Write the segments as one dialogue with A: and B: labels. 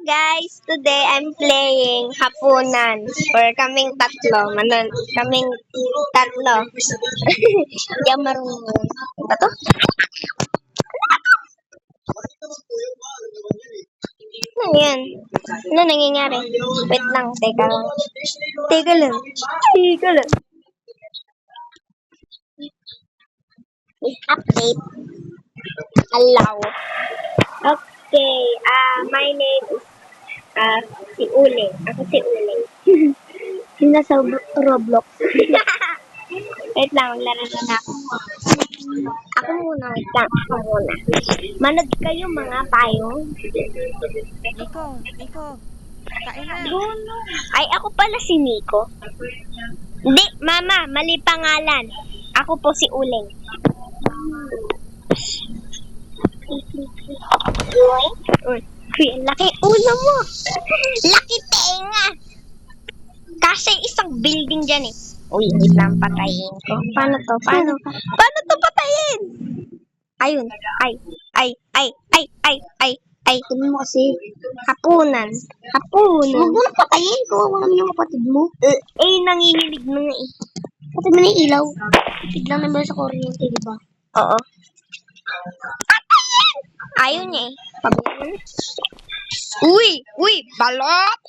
A: guys! Today I'm playing Hapunan. Or kaming tatlo. Kaming tatlo. Hindi ako marunong. Ano to? Ano yan? Ano nangyayari? Wait lang, teka lang. Teka lang. Teka lang. Please update. Allow. Okay. My name is si Uling. Ako si Uling. Yung nasa Roblox. Wait lang, maglaro na ako. Ako muna, wait lang. Ako muna. Manood kayo mga payong.
B: Nico, kain na.
A: Ay, ako pala si Nico. Hindi, mama, mali pangalan. Ako po si Uling. Uy, laki ulo mo. Laki tenga. Kasi isang building dyan eh. Uy, wait lang, patayin ko. Paano to? Paano to patayin? Ayun. Ay. Tignan mo kasi. Hapunan.
C: Huwag mo na patayin ko. Wala naman yung kapatid mo.
A: Nanginginig na nga eh.
C: Patay mo na yung ilaw. Biglang naman sa kuryente, di ba?
A: Oo. Patayin! Ayaw niya eh. Uy, balot!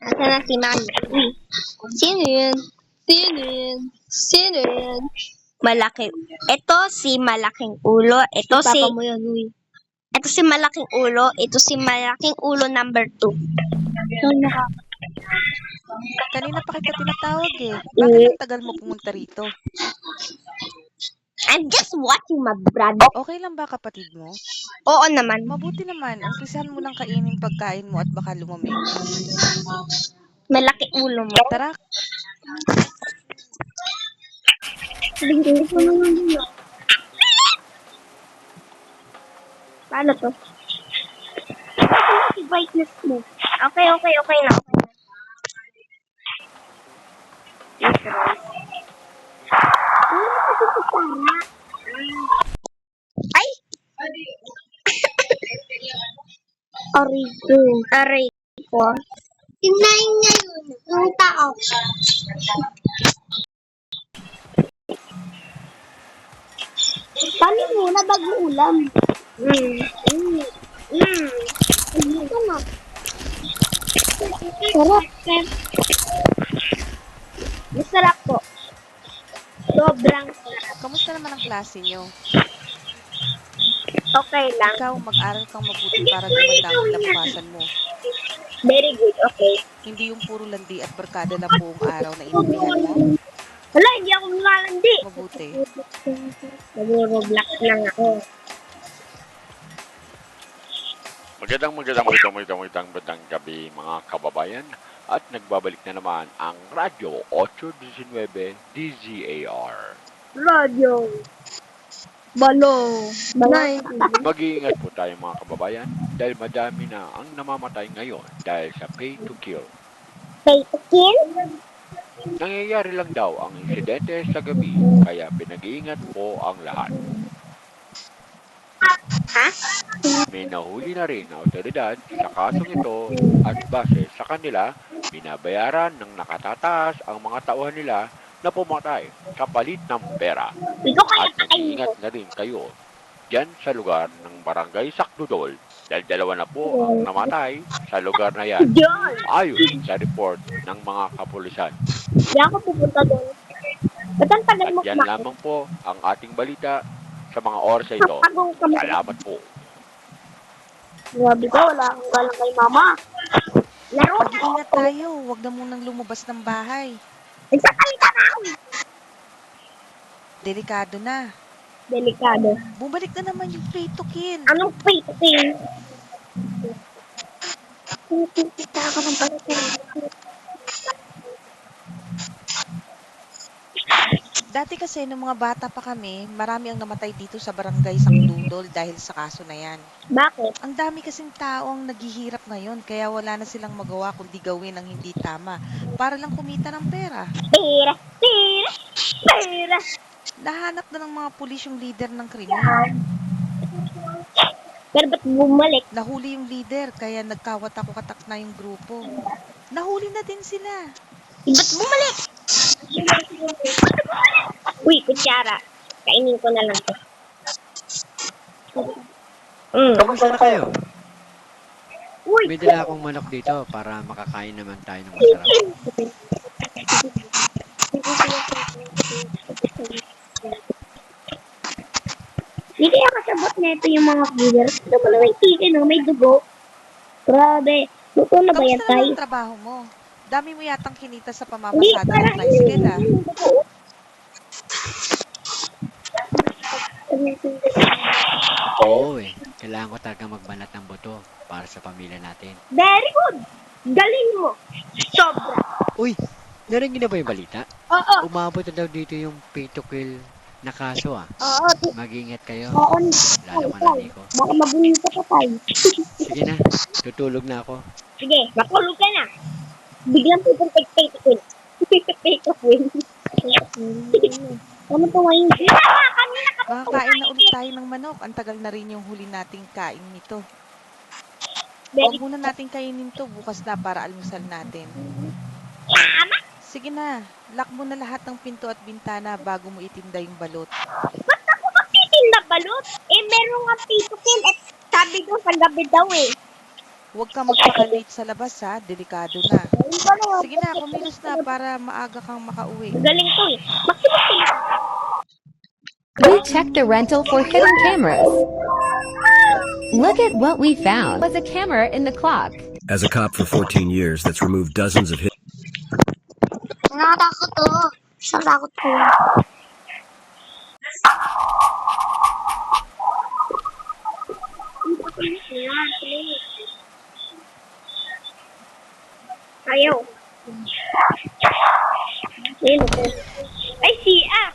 A: Asa na si Mami? Uy. Sino yun? Malaki. Ito si malaking ulo. Ito si
C: Papa mo yan, uy.
A: Ito si malaking ulo. Ito si malaking ulo number 2.
B: Kanina pa kita tinatawag eh. Bakit ang tagal mo pumunta rito?
A: I'm just watching my brother.
B: Okay lang ba kapatid mo?
A: Oo naman.
B: Mabuti naman, umpisahan mo ng kainin pagkain mo at baka lumamig.
A: Malaki ulo mo.
B: Tara,
A: Paano to? Brightness mo. Okay na. Ay! Aray ko.
C: Tingnan niya yun. Yung tao. Paano muna bago ulam? Ito na. Sarap.
A: Masarap po. Sobrang sarap.
B: kamusta naman ang klase nyo?
A: Okay lang.
B: Ikaw, mag-aral kang mabuti para gumanda ang kinabukasan mo.
A: Very good. Okay.
B: Hindi yung puro landi at barkada lang buong araw na intindihan mo.
A: Wala, hindi ako lumalandi.
B: Mabuti.
A: Nag-roblox lang ako.
D: Magandang gabi mga kababayan at nagbabalik na naman ang Radyo 819 DZAR.
A: Radio. Balo.
D: Mag-iingat po tayo mga kababayan dahil madami na ang namamatay ngayon dahil sa pay to kill.
A: Pay to kill?
D: Nangyayari lang daw ang insidente sa gabi kaya pinag-iingat po ang lahat.
A: Ha?
D: May nahuli na rin na otoridad sa kasong ito at base sa kanila, binabayaran ng nakatataas ang mga tauhan nila na pumatay kapalit ng pera.
A: Ikaw kaya
D: At mag-iingat na rin kayo dyan sa lugar ng Barangay Sakdudol dahil dalawa na po ang namatay sa lugar na yan
A: Diyan.
D: ayon sa report ng mga kapulisan.
A: Hindi ako pupunta doon. Ba't ang tagal
D: At
A: mo
D: yan lamang po ang ating balita sa mga oras na ito.
A: Pagong ka mo.
D: Salamat po.
A: Grabe ka, wala akong galang kay mama. Laro na.
B: Mag-iingat tayo, huwag na munang lumabas ng bahay.
A: Nagsasalita na ako.
B: Delikado na.
A: Delikado.
B: Bumalik na naman yung pay to kill.
A: Anong pay to kill? Kita ako ng pagkakas.
B: Dati kasi, nung mga bata pa kami, marami ang namatay dito sa Barangay Sakdudol dahil sa kaso na yan.
A: Bakit?
B: Ang dami kasing tao ang naghihirap ngayon, kaya wala na silang magawa kundi gawin ang hindi tama para lang kumita ng pera.
A: Pera.
B: Nahanap na ng mga pulis yung leader ng krimen.
A: Pero ba't bumalik?
B: Nahuli yung leader, kaya nagkawatak-watak na yung grupo. Nahuli na din sila.
A: Ba't bumalik? Uy, kutsara. Kainin ko na lang to.
E: Kamusta na kayo?
A: Uy,
E: May dala akong manok dito para makakain naman tayo ng masarap.
A: Hindi kaya kasabot na ito yung mga viewers. Ito pala may chicken, no? May dugo. Grabe. Luto na ba yan,
B: Kamusta
A: Tay?
B: naman ang trabaho mo? Dami mo yatang kinita sa
A: Hindi,
B: pamamasada ng
A: parang
B: tricycle ah.
E: Oo kailangan ko talaga magbanat ng buto para sa pamilya natin.
A: Very good. Galing mo. Sobra.
E: Uy, narinig na ba yung balita?
A: Oo.
E: Umabot na daw dito yung pay to kill na kaso ah.
A: Oo.
E: Mag-ingat kayo.
A: Oo.
E: Lalo ka na, Nico.
A: Baka mabuhin ka pa, Tay.
E: Sige na, tutulog na ako.
A: Sige, matulog ka na. Biglang pupunta kay Tikul. Kay Tikul. Ano to ngayon? Kanina ka pa
B: Makakain na ulit tayo ng manok. Ang tagal na rin yung huli nating kain nito.
A: Very
B: Huwag muna natin kainin to bukas na para almusal natin.
A: tama.
B: Sige na, lock mo na lahat ng pinto at bintana bago mo itinda yung balot.
A: Ba't ako magtitin na balot? Eh, meron nga pitukin. Eh, sabi doon sa gabi daw eh.
B: Huwag ka magpaka-late sa labas ha, delikado na.
A: Ayun pa na.
B: Sige na, kumilos na para maaga kang makauwi.
A: Galing to eh. Magsimusin.
F: We checked the rental for hidden cameras. Look at what we found. Was a camera in the clock.
G: As a cop for 14 years that's removed dozens of hit
C: Nakatakot to. Nakatakot to.
A: Ayaw. Ayun ako. Ay, siya.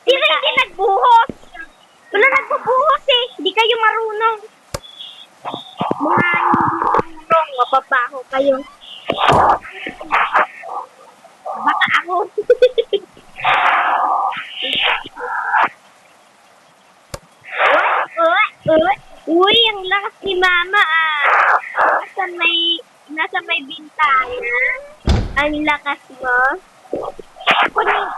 A: Sino hindi nagbuhos? Wala nagbubuhos eh. Hindi kayo marunong. Mga hindi marunong. Mapabaho kayo. Baka ako. Uy, ang lakas ni Mama ah. Nasa may bintana. Ang lakas mo. Ako na yung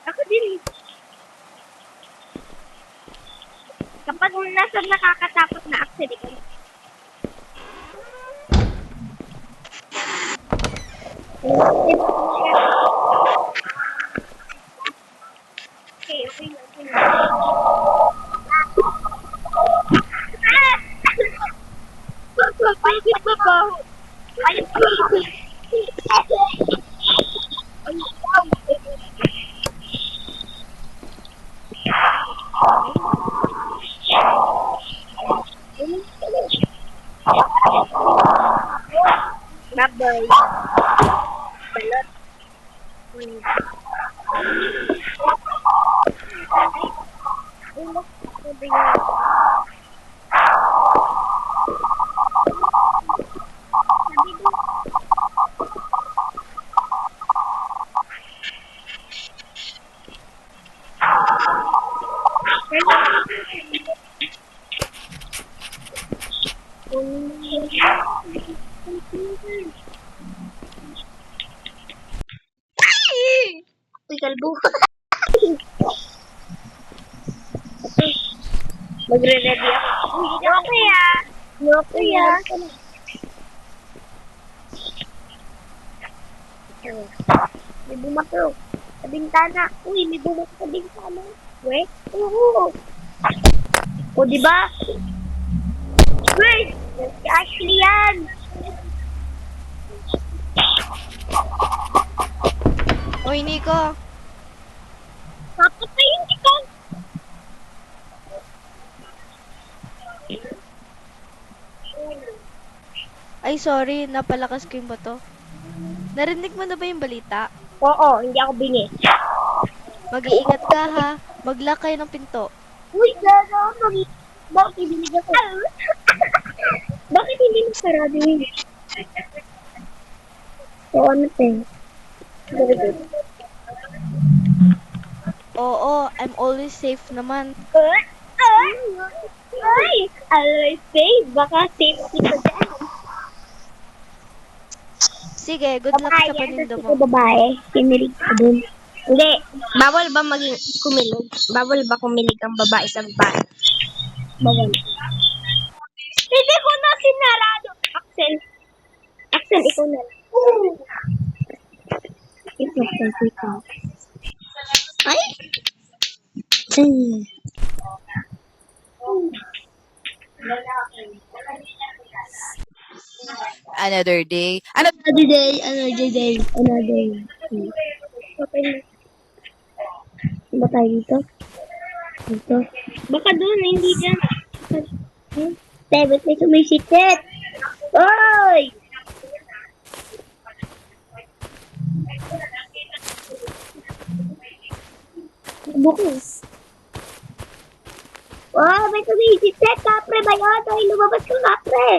A: ako din. Kapag nasa nakakatakot na accident, okay, okay na, okay na. Pahigit ba ba? Pahigit ba ba? Bye-bye. Balot. Uy, kalbo. Magre-ready ako. Uy, no kaya. May bumato. Sa bintana. Uy, may bumato sa bintana. Wait. Oo. O, diba? Wait! Si Ashley yan!
C: Uy, Nico.
A: Papatayin kita!
C: Ay, sorry. Napalakas ko yung bato. Narinig mo na ba yung balita?
A: Oo, hindi ako bingi.
C: Mag-iingat ka ha. Mag-lock kayo ng pinto.
A: Uy, gano'n. Bakit hindi ka Bakit hindi mo sarado yun? So, ano tayo? Very good.
C: Oo, I'm always safe naman.
A: Ay! Always safe. Baka safety ka dyan.
C: Sige, good luck sa paninda mo.
A: Babae, kinilig ka dun. Hindi. Bawal ba maging kumilig? Bawal ba kumilig ang babae sa babae? Bawal. Hindi ko na sinarado. Axel. Axel, ikaw na. Ikaw. Ay!
B: Another day.
A: Another day. Okay na. Ba tayo dito? Dito. Baka doon, hindi dyan. David, may sumisitit. Oy! Bukas. Oh, may sumisitit. Kapre ba yun? Ay, lumabas ka, kapre.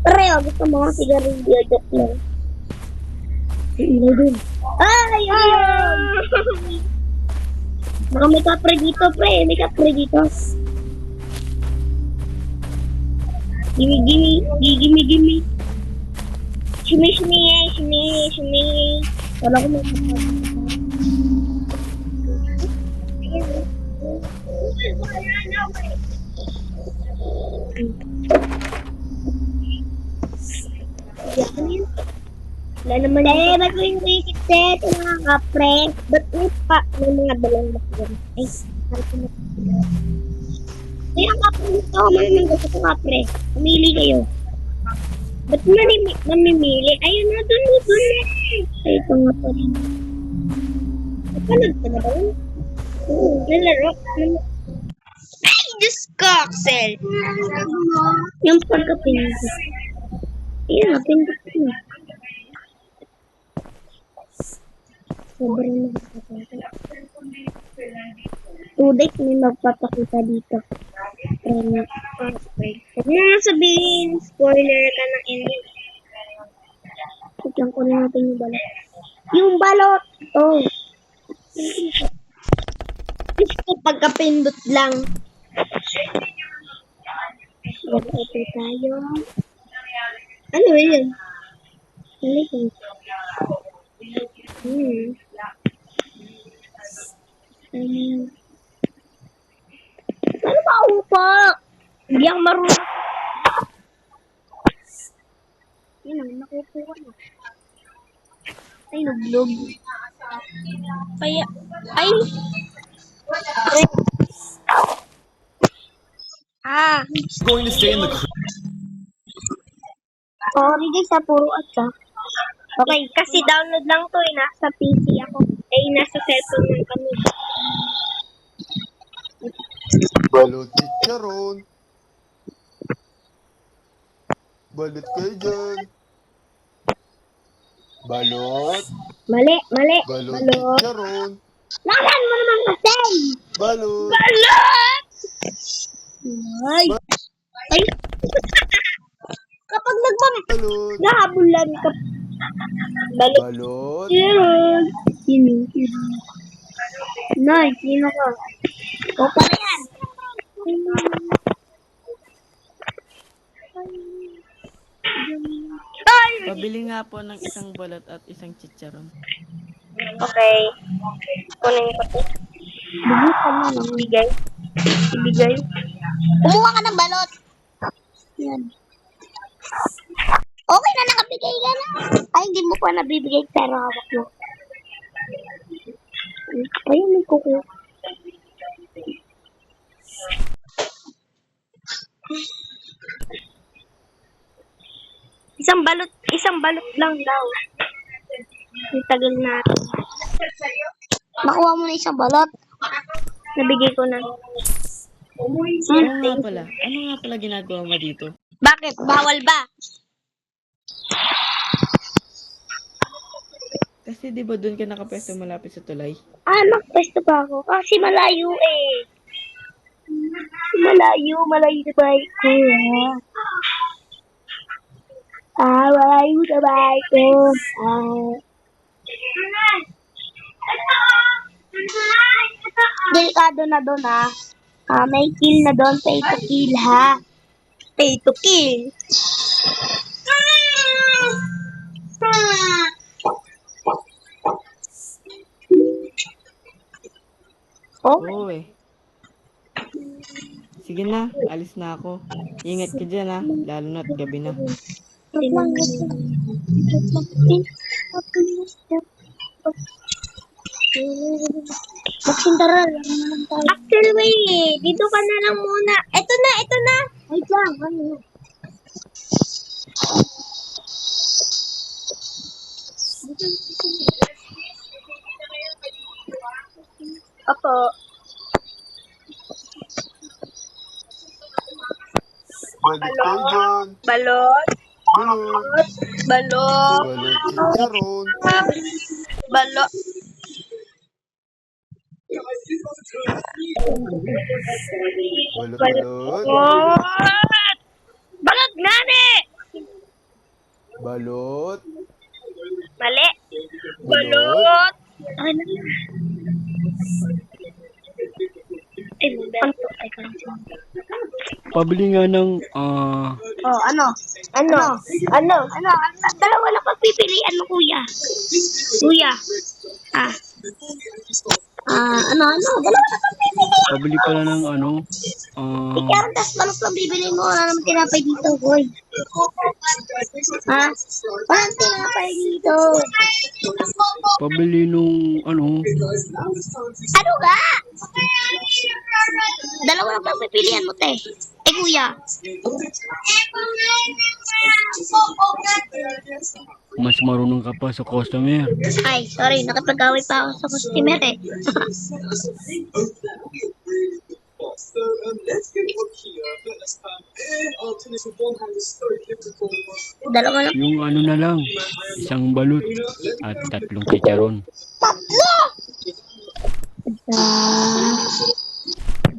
A: Pre, gusto mo ang sigarilyo. Joke lang. Ilaw dun. Ay! Baka may kapre dito, pre. May kapre dito. Gimme. Shimmy. Wala ko may kapre. Wala naman yun. Ba't mo yung set? Mga kapre. Ba't may mga dalawang bakyan? Ay, harap mo. Ay, ang kapre nito. Manang gusto ko kapre. Pumili kayo. Ba't mamimili? Ayun na, dun na. Ay, ito nga pa rin. Napanood ka na ba yun? Oo, nalaro. Ay, Diyos ko, Axel. Yung pagkapinto. Ayun, napindot ko na. Sobrang nakakatawa. Tudik may magpapakita dito. Huwag mo nga sabihin, spoiler ka ng ending. Tignan ko na natin yung balot. Yung balot! Oh. Gusto pagkapindot lang. Ito tayo. Ano yun? Ano yun? Ano ba upa? Hindi ako marunong. Yun ang nakukuha na. Ay, naglog. Kaya, ay.
G: Going to stay in the
A: Sorry guys, puro at ka. Okay, kasi download lang to eh. Nasa PC ako. Eh, nasa cellphone lang kami.
H: Balot chicharon. Balot kayo dyan. Balot.
A: Mali.
H: Balot
A: Balot.
H: chicharon.
A: Lakan mo naman kasi!
H: Balot.
A: Balot! Ay! Ay! Kapag
H: Balot.
A: nahabulan ka. Balot.
H: Balot.
A: Yun. Sino? Nay, sino ka? O pa yan. Ay!
I: Pabili nga po ng isang balot at isang chicharon.
A: Okay. Kunin ko ito. Bubukan mo lang. Ibigay. Kumuha ka ng balot. Yan. Okay na, nakabigay ka na. Ay, hindi mo pa nabibigay pero hawak mo. Ayun, may kuko. Isang balot lang daw. Ang tagal natin. Nakuha mo na isang balot. Nabigay ko na.
I: Ano nga pala ginagawa mo dito?
A: Bakit? Bawal ba?
I: Kasi di ba doon ka nakapwesto malapit sa tulay?
A: Nakapwesto pa ako. Kasi malayo eh. Malayo na bike ko. Wala yung sabay ko. Delikado na doon, ha. May kill na doon. Pay to kill, ha. Pay to kill. Oh,
I: Oo. Sige na, alis na ako. Ingat ka dyan ha, lalo na't gabi na.
A: Magsindaral. Axel, wait. Dito ka na lang muna. Ito na, ito na. Wait lang. Ano? Opo.
H: Balik kayo dyan.
A: Balot.
H: Balot.
A: Balot.
H: Balot chicharon.
A: Balot.
H: Balot balot.
A: Balot nani!
H: Balot.
A: Mali.
H: Balot.
A: Ano?
E: Pabili nga ng,
A: Oh, ano? Dalawa na pagpipilian mo, kuya. Kuya. Dalawa na pagpipilian.
E: pabili pala ng
A: Ikaw, tas balot lang bibili mo. Wala naman tinapay dito, boy. Walang tinapay dito.
E: pabili nung,
A: Ano ga? Dalawa lang pagpipilian mo, te. Kuya.
E: mas marunong ka pa sa customer.
A: Ay, sorry. Nakapag-away pa ako sa customer, eh. Dalawa lang.
E: Yung ano na lang, isang balut at 3 chicharon.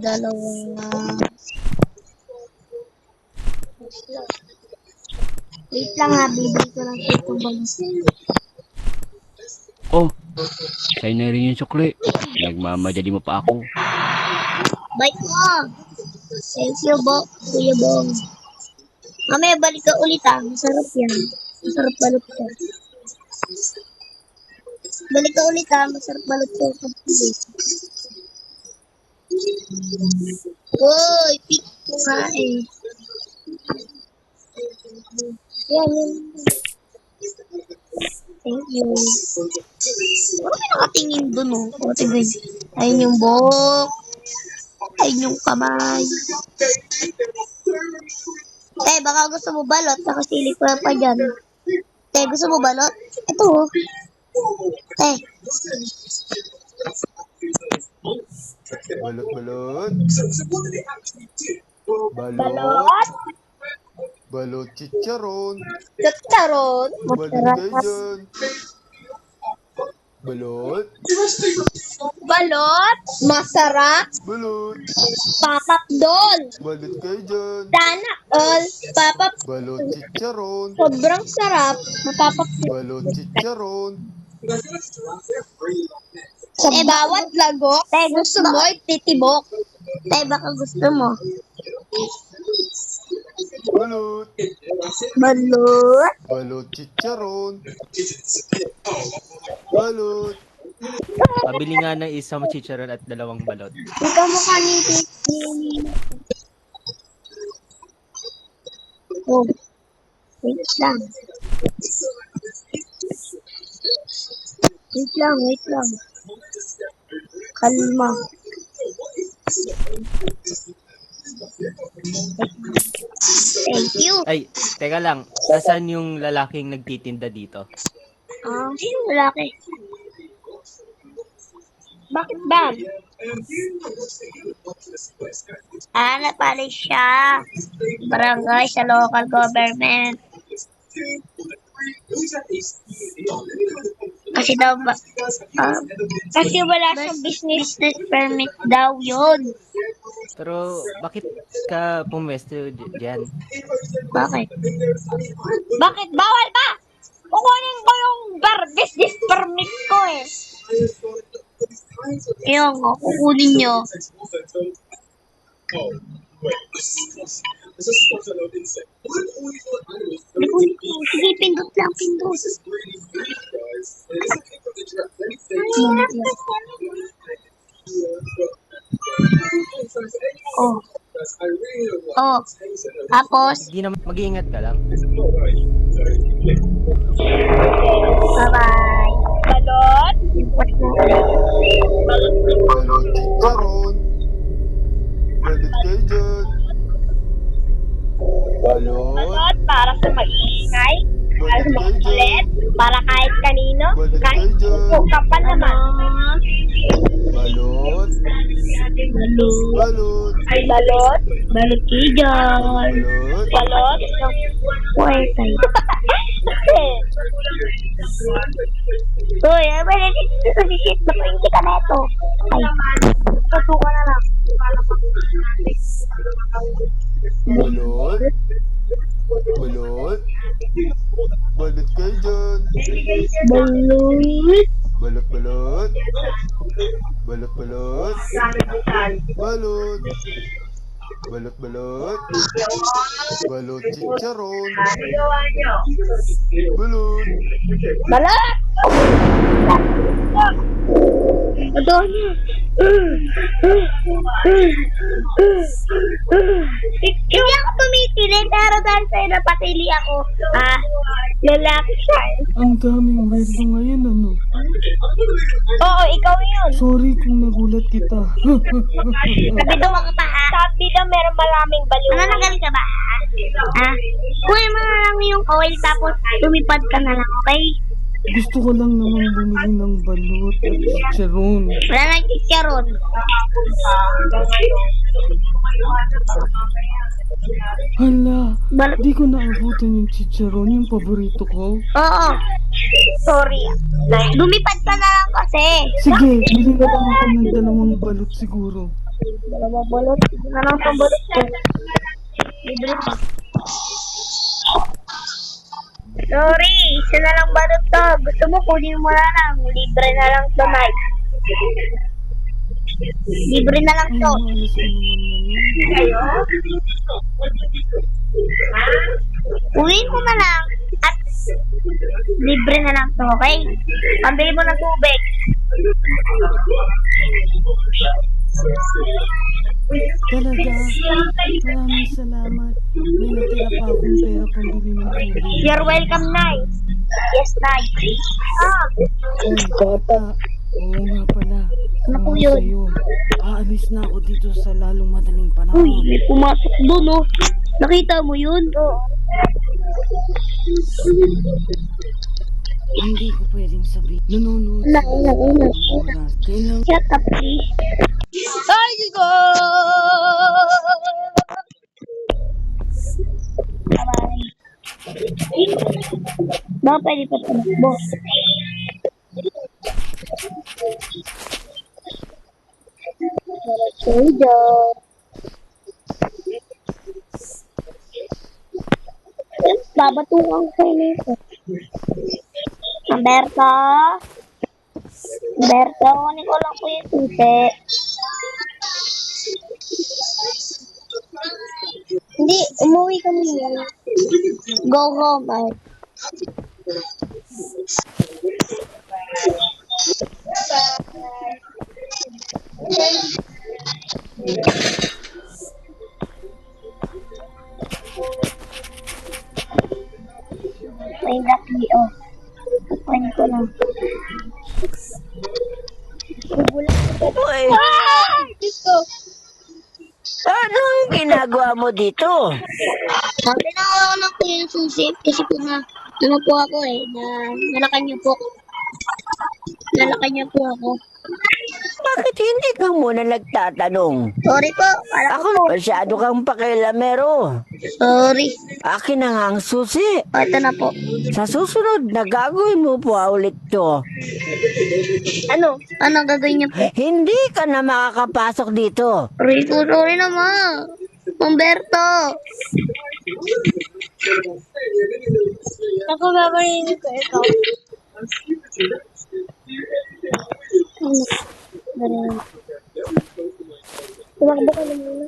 A: Dalawang wait lang, ha, bibili ko lang ito balis.
E: Oh, sa'yo na rin yung sukli. Nagmamadali mo pa ako.
A: Bite mo! Thank you, Kuya Bong. Mamaya balik ka ulit, ha. Masarap yan. Masarap balot ko. Balik ka ulit, ha. Masarap balot ko. Uy, pick ko nga, eh. Yan. Thank you. Ano may nakatingin dun, oh? O, tignan. Ayun yung buhok. Ayun yung kamay. Baka gusto mo balot. Nakasili ko lang pa dyan. Gusto mo balot? Ito, oh.
H: Balot balot. Balot.
A: Balot?
H: Balot chicharon.
A: Chicharon?
H: Balik kayo dyan. Balot.
A: Balot? Masarap?
H: Balot.
A: Papapdol?
H: Balik kayo dyan.
A: Sana all?
H: Balot chicharon.
A: Sobrang sarap. Mapapapdol.
H: Balot chicharon.
A: Bawat lagok, gusto mo ititibok. Baka gusto mo.
H: Balot.
A: Balot?
H: Balot chicharon. Balot.
J: Pabili nga ng isang chicharon at 2 balot.
A: Ikaw mukha ni Oh, wait lang. Wait lang. Kalma. Thank you.
J: Ay, teka lang. Nasaan yung lalaking nagtitinda dito?
A: Sino lalaki? Bakit ba? Napali siya. Barangay sa local government. Kasi daw ba? Kasi wala siyang business permit daw yun.
J: Pero bakit ka pumwesto dyan?
A: Bakit? Bakit? Bawal ba? Kukunin ko yung business permit ko eh. Ayun ko, kukunin nyo. Sige, pindot lang, pindot. Oh. Oh. Tapos,
J: Hindi naman, mag-iingat ka lang.
A: bye-bye. Balot?
H: Balot chicharon. Balot kayo dyan. Balot.
A: Balot para sa maingay. Para sa
H: Balot kayo
A: makulit.
H: dyan.
A: Para kahit kanino.
H: Balot
A: Kahit
H: kayo dyan.
A: kung kapal naman.
H: Balot. Balot.
A: Ay, balot. Balot kayo dyan.
H: Balot.
A: Balot. Uy, tayo. Uy, ano ba na dito sa shit? Nakuinti ka na ito. Ay, pasuka na lang.
H: Balot. Balot. Balot kayo dyan.
A: Balot.
H: Balot, balot. Balot, balot. Balot. Balot, balot. Balot chicharon. Balot.
A: Balot! Madonna. Hindi ako pumipili, pero dahil sa'yo napatili ako, lalaki siya.
I: Ang daming merdo ngayon, ano?
A: Oo, ikaw yun.
I: Sorry kung nagulat kita.
A: Sabi daw ako pa, ha? Sabi daw meron maraming baliw. Nananagal ka ba, ha? Kunin mo na lang yung oil, tapos lumipad ka na lang, okay?
I: Gusto ko lang naman bumili ng balot at chicharon.
A: Wala nang chicharon.
I: Hala,
A: Balot.
I: di ko naabutan yung chicharon, yung paborito ko.
A: Oo. Sorry. Lumipad ka na lang kasi.
I: Sige, bili na lang ako ng 2 balot siguro.
A: Dalawang balot. Na lang sa balot ko. Libre pa. Sorry, isa na lang balot to. Gusto mo kunin mo na lang. Libre na lang to, Mike. Libre na lang
I: Ay,
A: to.
I: maalas ko naman ngayon.
A: Uwiin mo na lang. At libre na lang to, okay? Pambili mo ng tubig.
I: Talaga, maraming salamat. May natira pa akong pera pambili ng tubig.
A: You're welcome, Nay. Yes, Nay.
I: Ay, bata. Oo nga pala.
A: Ano po
I: Ano
A: yun?
I: sa'yo? Aalis na ako dito sa lalong madaling
A: Uy,
I: panahon.
A: may pumasok doon, oh. Nakita mo yun? Oo.
I: Hindi ko pwedeng sabihin. Nanonood
A: Wala,
I: sila
A: wala,
I: sa
A: wala.
I: tamang oras. Kailangan
A: Shut up, please. Ay, go! Bye-bye. Baka pwede pa tumakbo. Okay, dyan. Babatukan ko kayo nito. Humberto? Humberto, kunin ko lang po yung susi. Hindi, umuwi kami yan. Go home, ay. May lucky, oh. Kunin ko lang.
K: Uy,
A: Dito.
K: anong ginagawa mo dito?
A: Sabi na ako lang po yung susi kasi po na ano po ako eh, na nalakan niyo po. Nalakan niyo po ako.
K: Bakit hindi ka muna nagtatanong?
A: Sorry po. Kala ko po.
K: Masyado kang pakialamero.
A: Sorry.
K: Akin na nga ang susi.
A: Ito na po.
K: Sa susunod na gagawin mo po ulit to.
A: Ano? Ano gagawin niyo po?
K: Hindi ka na makakapasok dito.
A: Sorry naman. Humberto. Ako babalikin ko ito. Tumakbo ka na muna.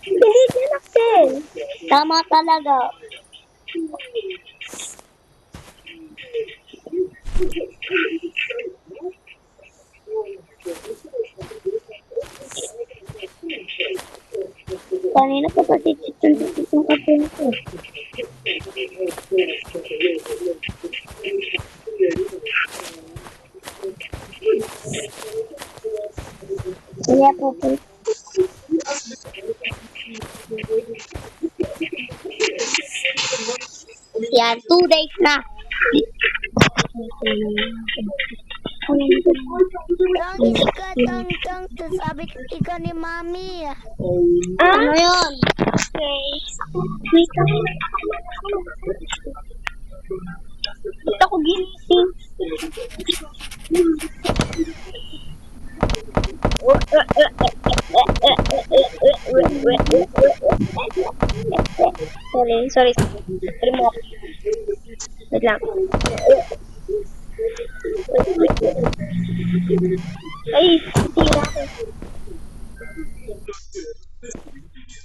A: Hindi yan, Axel. Tama talaga. Kanina pa pati itong kape ko. Kaya po po. Yan, 2 days na.
L: Lagi ka tang sabi ikaw ni Mami.
A: Ano yun? Okay. Wait lang. Ito ko ginising. Sorry. Remove. Wait lang. Ay, tira ko.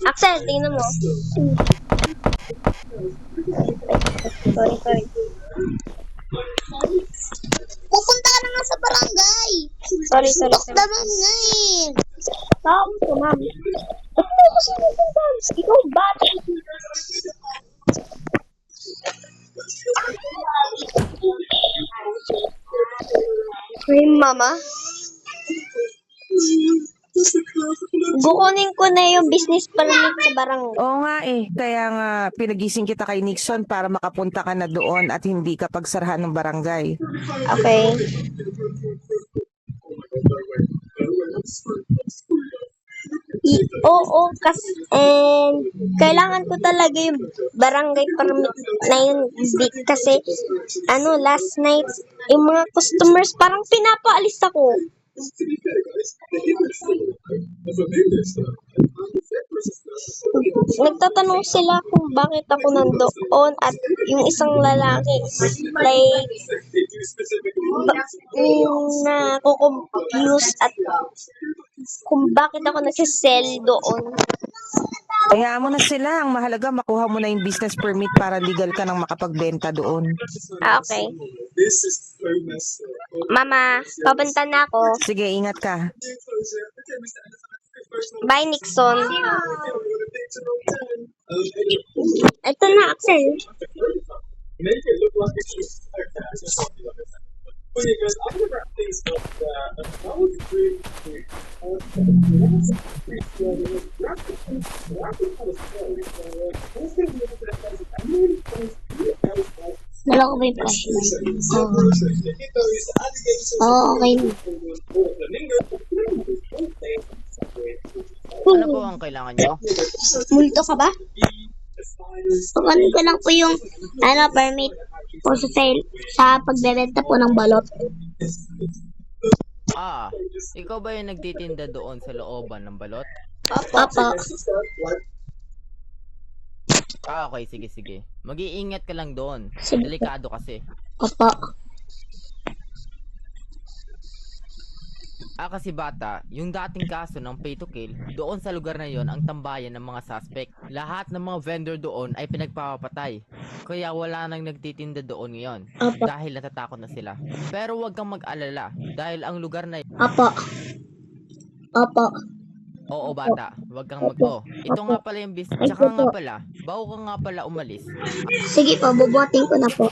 A: Axel, tingnan mo. Sorry. Pupunta ka na nga sa barangay. Sorry. Naman nga eh. Tawag ko, ma'am. Ba't mo kasi pupunta? Ikaw ba? Hey, mama. Kukunin ko na yung business permit sa barangay.
M: Oo nga eh. Kaya nga pinagising kita kay Nixon para makapunta ka na doon at hindi ka pagsarahan ng barangay.
A: Okay. Oo, kasi kailangan ko talaga yung barangay permit na yun kasi last night yung mga customers parang pinapaalis ako. Nagtatanong sila kung bakit ako nandoon at yung isang lalaki like nakukonfuse at kung bakit ako nagsisell doon.
M: Kaya mo na sila. Ang mahalaga makuha mo na yung business permit para legal ka nang makapagbenta doon.
A: Okay. Mama, papunta na ako.
M: Sige, ingat ka.
A: Bye, Nixon. Ito na, Axel. Dala ko ba yung flashlight? Oo, okay.
J: Ano po ang kailangan nyo?
A: Multo ka ba? Kukunin ko lang po yung permit po sa sale sa pagbebenta po ng balot.
J: Ikaw ba yung nagtitinda doon sa looban ng balot?
A: Papa.
J: Okay, sige. Mag-iingat ka lang doon.
A: Sige.
J: Delikado kasi.
A: Papa.
J: Kasi bata, yung dating kaso ng pay to kill, doon sa lugar na yon ang tambayan ng mga suspect. Lahat ng mga vendor doon ay pinagpapatay. Kaya wala nang nagtitinda doon ngayon. Dahil natatakot na sila. Pero huwag kang mag-alala dahil ang lugar na
A: Apa.
J: Oo bata, huwag kang ito nga pala yung business. Tsaka nga pala, bago ka nga pala umalis.
A: Sige po, bubuhatin ko na po.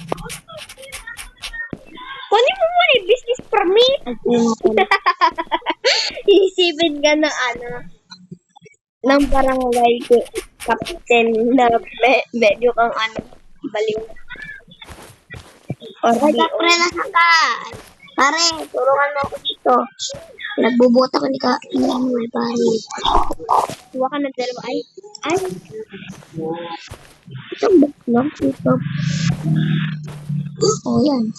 A: Kunin mo muna yung business permit. Isipin ka na ng barangay captain na medyo kang baliw. Or pre na ka. Pare, tulungan mo ako dito. Nagbubuhat ako ni pare. Huwa ka ng dalawa. Ay. Isang box lang. Ito. Oh, yan.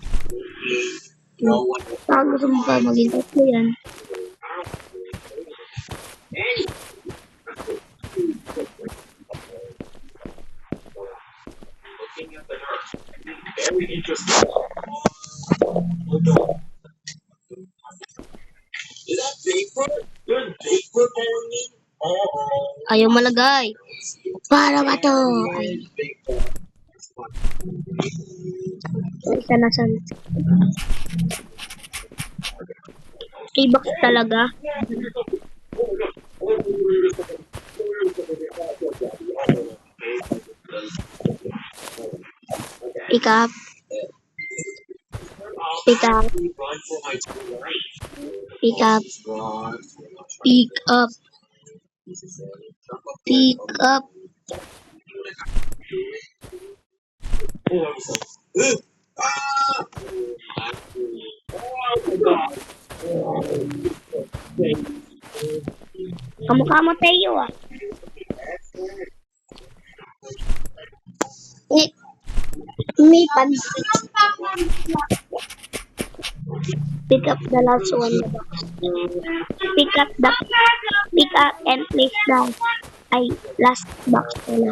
A: Saan gusto mo pa maging tatlo yan? Ayaw malagay. Para ba to? Isa na san. K-box talaga. Pick up. Pick up. Pick up. Pick up. Pick up. Kamukha mo tayo ah. May pansit. Pick up the last one. Pick up and place down. Ay, last box pala.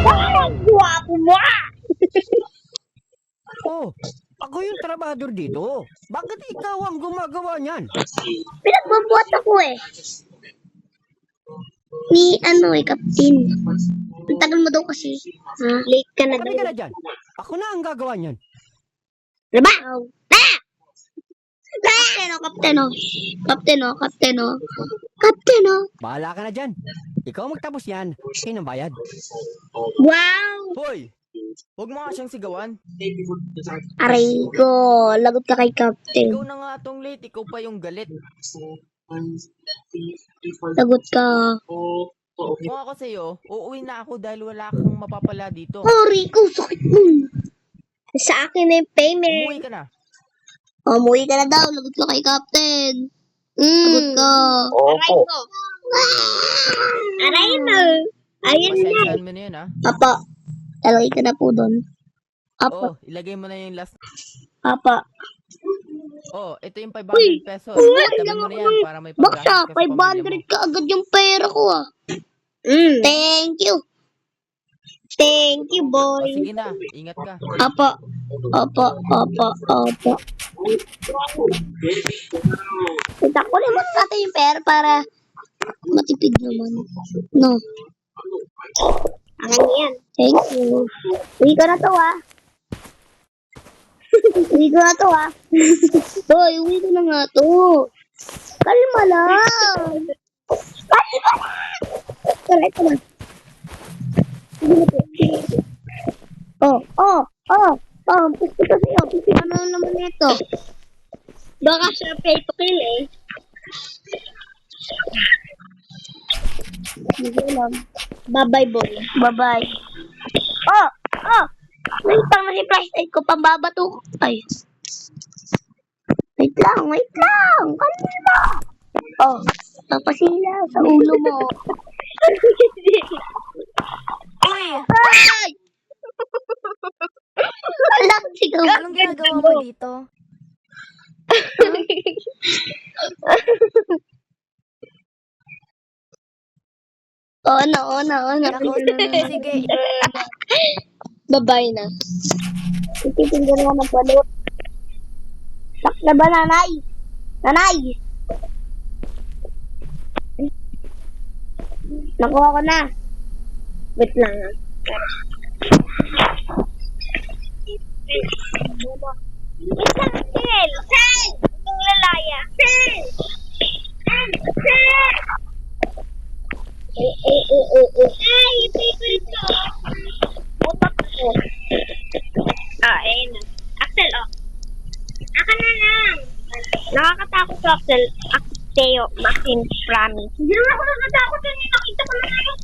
A: Wow! Guwapo mo ah!
K: Oh, ako yung trabador dito. Bakit ikaw ang gumagawa niyan?
A: Pinagbabuhat ako eh. Ni Captain. Ang tagal mo daw kasi. Late ka na daw.
K: Halika na dyan. Ako na ang gagawa niyan.
A: Diba? Captain oh. Captain oh.
K: Bahala ka na dyan. Ikaw magtapos yan. Sinong bayad?
A: Wow!
J: Hoy! Huwag mo nga siyang sigawan.
A: Aray ko, lagot ka kay Captain.
J: Ikaw na nga tong late, ikaw pa yung galit.
A: Lagot ka.
J: Kung ako sa'yo, uuwi na ako dahil wala kang mapapala dito.
A: Aray ko, sakit mo. Sa akin na yung payment.
J: Umuwi ka na.
A: Umuwi ka na daw, lagot ka kay Captain. Lagot ka. Aray ko. Aray mo. Ayun na.
J: Pasensyahan mo na yun, ha?
A: Apa, talagay ka na po doon. Apa.
J: Oo, ilagay mo na yung last.
A: Apa.
J: Oh, ito yung 500 pesos. Tabi mo na yan para may
A: Baksa,
J: paggastos ka sa pamilya mo.
A: 500 ka agad yung pera ko ah. Thank you. Thank you,
J: O,
A: boy.
J: sige na, ingat ka.
A: Apa. Itakunin mo natin yung pera para matipid naman. No. Akin yan. Thank you. Uwi ko na to ah. Boy, uwi ko na nga to. Kalma lang. Kalma lang. Pusto ka sa'yo. Ano naman ito? Baka siya pay to kill eh. Hindi ko alam. Bye-bye, boy. Bye-bye. Wait lang na si flashlight ko. Pambabato ko. Ay. Wait lang. Kanina. Papasila sa ulo mo. Ay! Alam, sigaw.
C: Anong ginagawa mo dito?
A: Oo na.
C: Sige.
A: Babay na. Ititindan mo ng balot. Tak na ba, nanay? Nanay! Nakuha ko na. Wait lang ha. Wait lang, Sel! Yung lalaya. Sel! Ay, favorite ko. Butak ko. Ayun na. Axel, Aka na lang. Nakakatakot ko, Axel. Teo, Maxine, promise. Hindi naman ako nakatakot yun. Nakita ko na lang.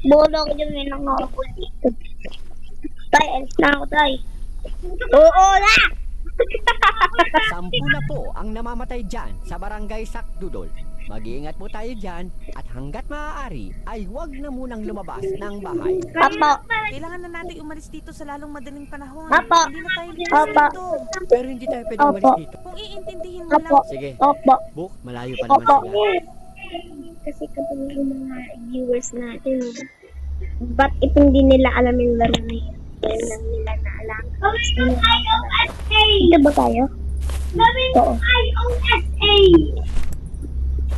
A: Bolo ko dyan. May nangakapul dito. Tay, alis na ako, tay. Oo na!
K: 10 na po ang namamatay dyan sa barangay Sakdudol. Mag-iingat po tayo dyan at hanggat maaari ay huwag na munang lumabas ng bahay.
A: Apo.
B: Kailangan na natin umalis dito sa lalong madaling panahon.
A: Apo.
B: Hindi na tayo lilis
A: Apo.
B: dito.
K: Pero hindi tayo pwede
A: Opo.
K: umalis dito.
B: Kung iintindihin mo
A: Opo.
B: lang.
K: Sige,
A: Opo.
K: Buk, malayo pa naman
A: Opo.
K: sila.
A: Kasi kapag yung mga viewers natin, ba't itong di nila alam yung laro na yun? Kaya lang nila na alam. Dito ba tayo? Oo.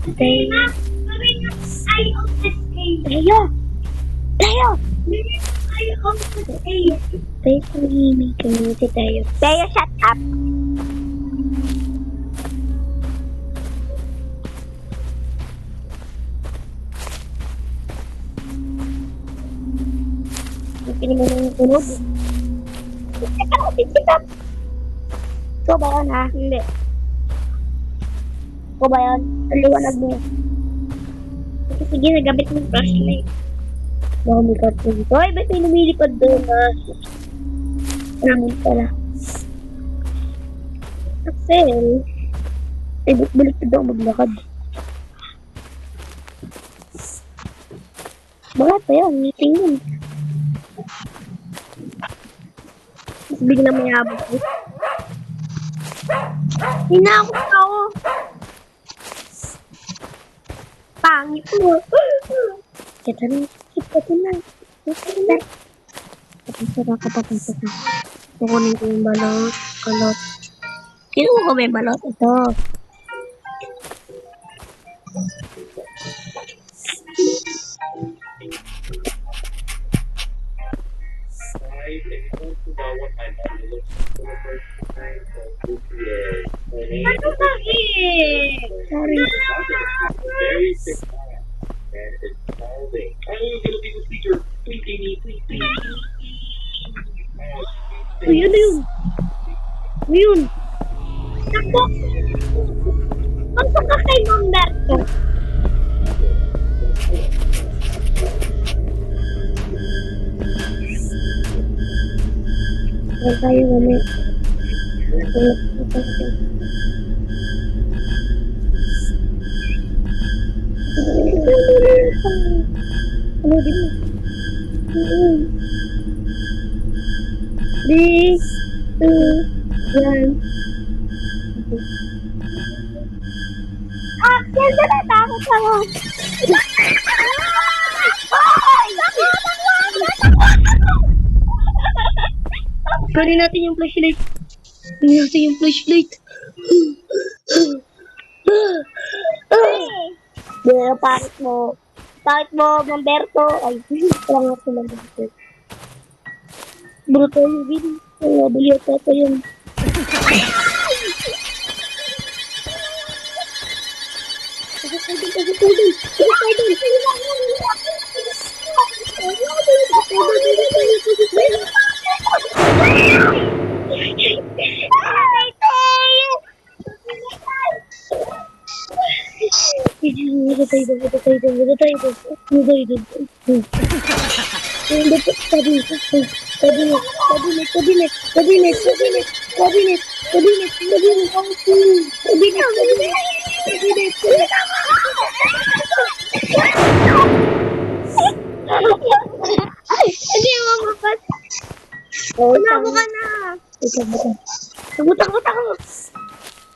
A: Okay. Tayo! Tayo! Tayo tumihimik. Community tayo. Tayo, shut up! Hindi mo nang tunog. Tikap! Ikaw ba yun, ha? Hindi. Ikaw ba yun? Ang liwanag mo. Sige, nagabit ng flashlight. Baka may cartoon dito. Ay, ba't may lumilipad doon, ha? Namin pala. Axel. Ay, balik na daw maglakad. Bakit pa yun? Meeting yun. Tapos biglang may habot ko. Hinakot ako. Pangit mo. Kita na. Kita na. Kita na. Kapasara ka pa sa ka. Kukunin ko yung balot. Balot. Kinuha ko may balot. Ito. Ano ba sorry. Uy, ano yun? Ano yun? Ako! Ang saka kay Mamberto. Huwag tayo kami. Ano din mo? 3, 2, 1. Ah! Yan na natakot ako! Ay! Kunin natin yung flashlight. Kunin natin yung flashlight. Bakit mo? Bakit mo, Mamberto? Ay, lang ako Mamberto. Bruto yung bin. Ay, nabili ako ito yun. Hindi mo mapat. Unabo ka na. Nabutak ko.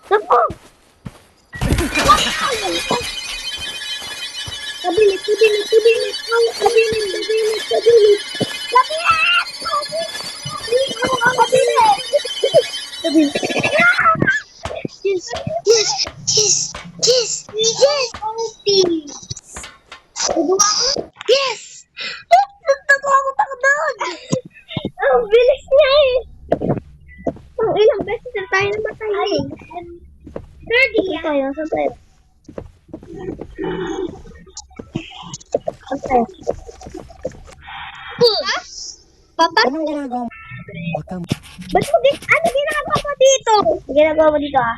A: Napo. Kabilit. Yes! Nagtatakot ako doon! Ang bilis niya eh! Ang ilang beses na tayo namatay eh. 30 tayo, saan tayo? Papa?
K: Anong ginagawa mo? Huwag kang...
A: Ano ginagawa mo dito? Ginagawa mo dito ah?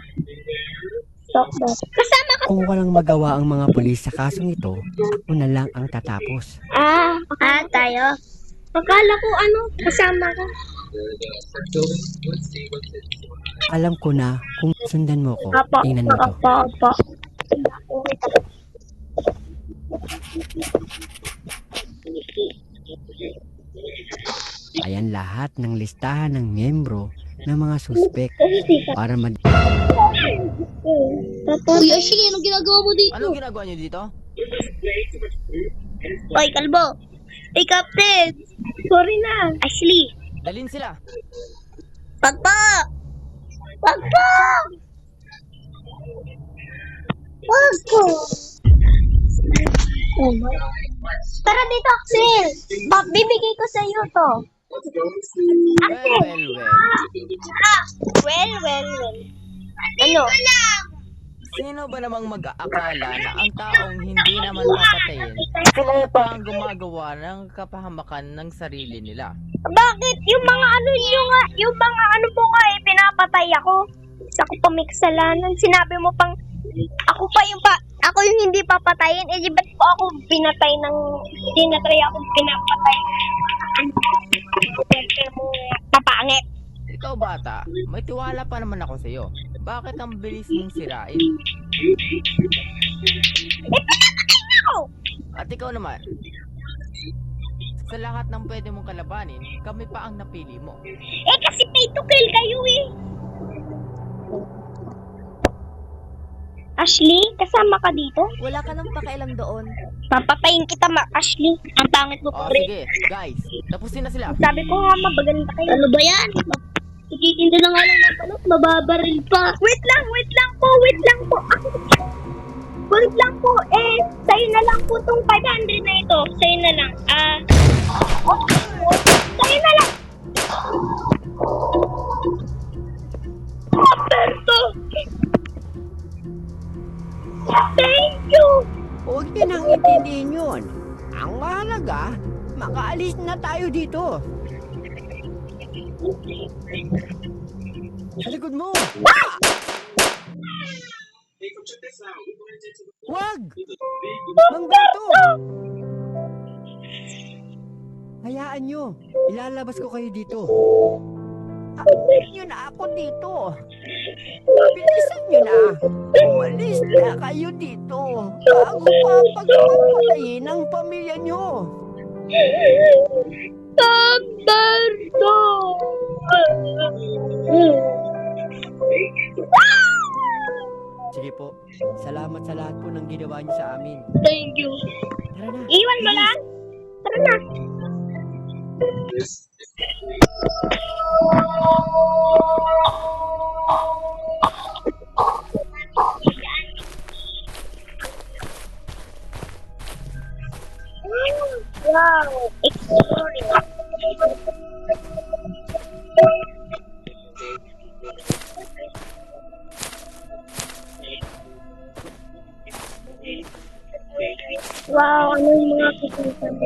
A: Stop mo. Kasama ka.
K: Kung walang magawa ang mga pulis sa kasong ito, ako na lang ang tatapos.
A: Tayo. Akala ko kasama ka.
K: Alam ko na kung sundan mo ko.
A: Opo,
K: Tingnan mo to.
A: opo. Okay, tapos.
K: Ayan lahat ng listahan ng miyembro ng mga suspek para
L: Uy, Ashley, anong ginagawa mo dito?
J: Anong ginagawa niyo dito?
A: Oy, kalbo. Hey, Captain. Sorry na. Ashley.
J: Dalhin sila.
A: Wag po. Wag po. Wag po. Oh my. Tara dito, Axel. Bibigay ko sa iyo to. Axel. Well. Ano?
J: Sino ba namang mag-aakala na ang taong hindi naman papatayin, sila pa ang gumagawa ng kapahamakan ng sarili nila?
A: Bakit? Yung mga ano po nga pinapatay ako. Ako pa may kasalanan. Sinabi mo pang ako yung hindi papatayin. Eh, di ba't po ako pinatay tinatry ako pinapatay. Siyempre mo, papangit.
J: Ikaw bata, may tiwala pa naman ako sa'yo. Bakit ang bilis mong sirain? At ikaw naman, sa lahat ng pwede mong kalabanin, kami pa ang napili mo.
A: Eh, kasi pay to kill kayo eh. Ashley, kasama ka dito?
C: Wala ka nang pakialam doon.
A: Papatayin kita, Ashley. Ang pangit mo pa rin.
J: Sige, guys, tapusin na sila.
A: Sabi ko nga, mabaganda kayo. Ano ba yan? Ikitinda na nga lang ng palot, mababaril pa. Wait lang po. Wait lang po. Eh, sa'yo na lang po tong 500 na ito. Sa'yo na lang. Sa'yo na lang. Roberto! Thank you!
K: Huwag niyo nang intindihin yun. Ang mahalaga, makaalis na tayo dito. Sa likod mo! Wag! Mang Beto! Hayaan nyo. Ilalabas ko kayo dito. Alis nyo na ako dito. Bilisan nyo na. Umalis na kayo dito. Bago pa pagpapatayin ang pamilya nyo.
A: Roberto!
K: Sige po. Salamat sa lahat po ng ginawa niyo sa amin.
A: Thank you.
K: Tara na.
A: Iwan mo lang. Tara na. Wow. Exploring. Wow, ano yung mga kikita mo?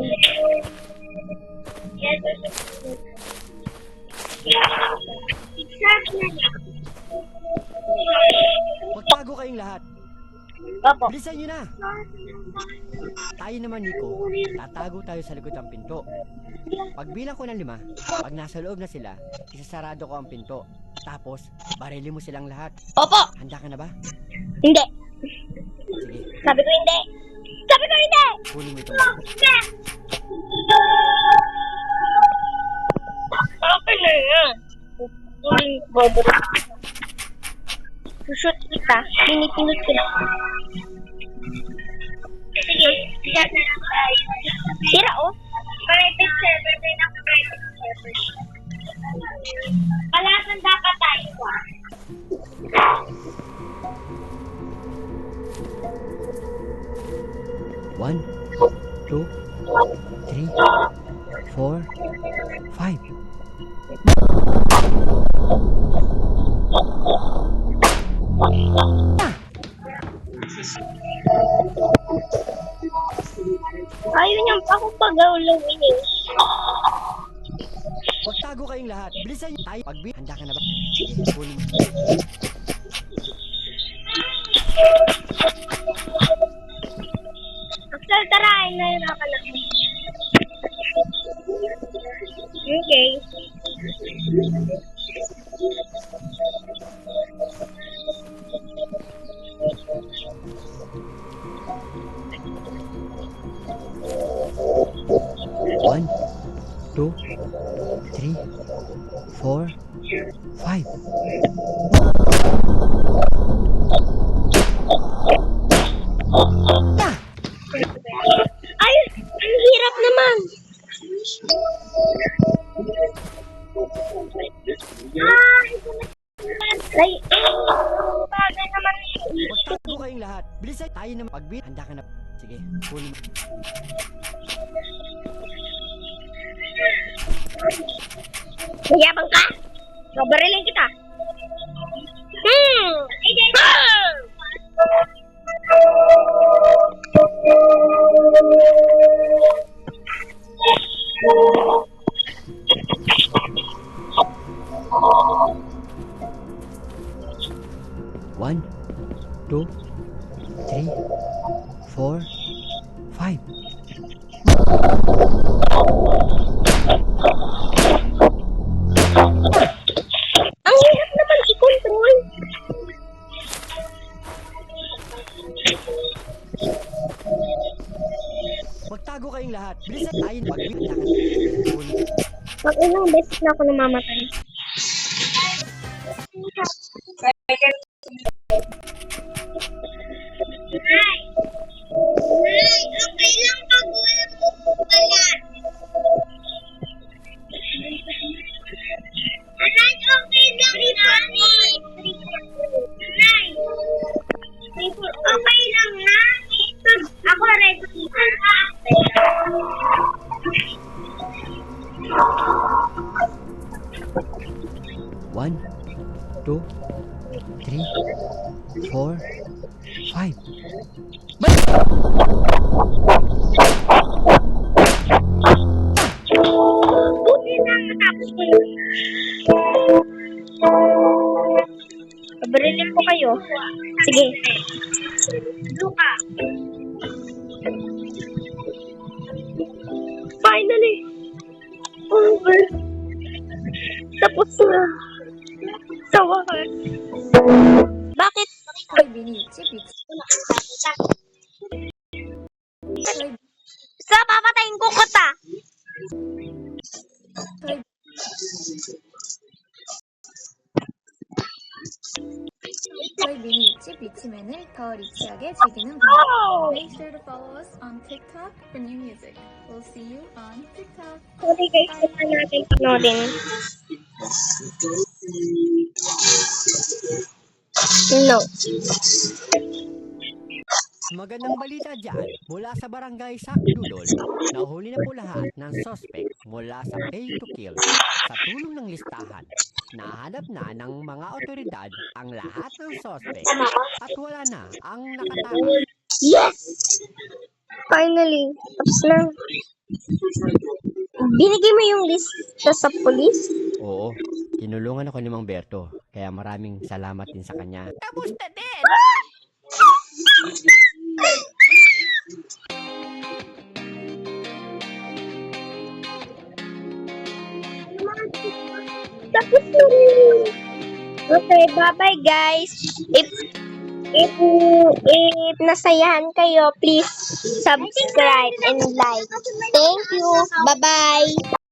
K: Magtago kayong lahat.
A: Opo.
K: Bilisan nyo na. Tayo naman, Nico. Tatago tayo sa likod ng pinto. Pagbilang ko ng 5, pag nasa loob na sila, isasarado ko ang pinto. Tapos, barilin mo silang lahat.
A: Opo.
K: Handa ka na ba?
A: Hindi.
K: Sige,
A: Sabi ko hindi. Sabi ko hindi.
K: kunin mo ito.
A: Okay na yan. Kunin bobo. Sushoot kita. Pinipinot kita. Sige. Sira oh. Private server din ako. Private server. Palasan dapat tayo.
K: 1, 2, 3, 4, 5.
A: Ayaw niyang ako pagawlawin eh.
K: Magtago kayong lahat. Bilisan nyo. Tayo. Handa ka na ba? Sige, kunin mo.
A: Axel, tara. Nahirapan ako. Okay.
K: One, two, three, four, five.
A: Ay, ang hirap naman. Ay, bagay naman.
K: Magtago kayong lahat. Bilisan tayo na pagbit. Handa ka na. Sige, kunin mo.
A: Mayabang ka? Babarilin kita.
K: One, two, three, four, five.
A: Ang hirap naman i-control.
K: Magtago kayong lahat. Bilisan tayo na pagbit. Handa ka na. Kunin.
A: Mag-ilang beses na ako namamatay. Okay lang pag wala mo pala. Alay, okay lang ni Mami. Alay. Okay lang na. Ako ready.
K: One, two, three, four, five.
A: Buti na matapos ko yun. Pabarilin ko kayo. Sige. Luka. Finally. Over. Tapos na. Sa wakas. Bakit? Sa papatayin ko kita.
N: 저희 미니 입지 비치맨을 더 리치하게 즐기는 분들. Make sure to follow us on TikTok for new music. We'll see you on TikTok.
A: Sorry guys, kita natin panoodin. No.
K: Magandang balita dyan. Mula sa barangay Sakdudol, nahuli na po lahat ng suspect mula sa pay to kill. Sa tulong ng listahan, nahanap na ng mga otoridad ang lahat ng suspect at wala na ang nakatakas.
A: Yes! Finally, tapos na. Binigay mo yung list sa police?
K: Oo, tinulungan ako ni Mang Berto, kaya maraming salamat din sa kanya. Tapos na din!
A: Tapos na rin. Okay, bye-bye guys. If nasayahan kayo, please subscribe and like. Thank you. Bye-bye.